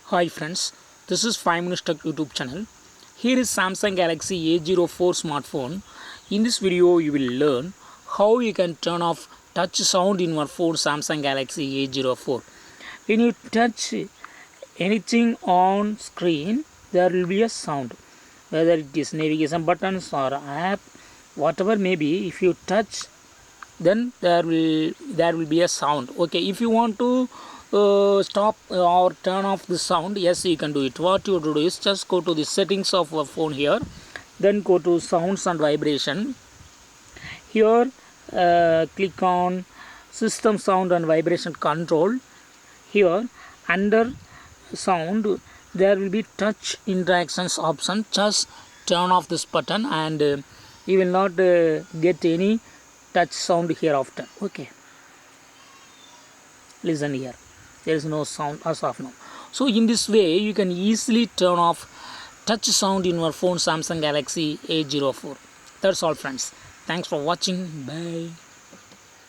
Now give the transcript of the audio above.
Hi friends, this is 5 Minutes Tech YouTube channel. Here is Samsung Galaxy A04 smartphone. In this video you will learn how you can turn off touch sound in your phone Samsung Galaxy A04. When you touch anything on screen, there will be a sound. Whether it is navigation buttons or app, whatever may be, if you touch, then there will be a sound. Okay, if you want to stop or turn off the sound, yes, you can do it. What you do is just go to the settings of your phone here, then go to sounds and vibration. Here click on system sound and vibration control. Here under sound there will be touch interactions option. Just turn off this button and you will not get any touch sound hereafter. Okay, listen here, there is no sound as of now. So in this way you can easily turn off touch sound in your phone Samsung Galaxy A04. That's all friends. Thanks for watching. Bye.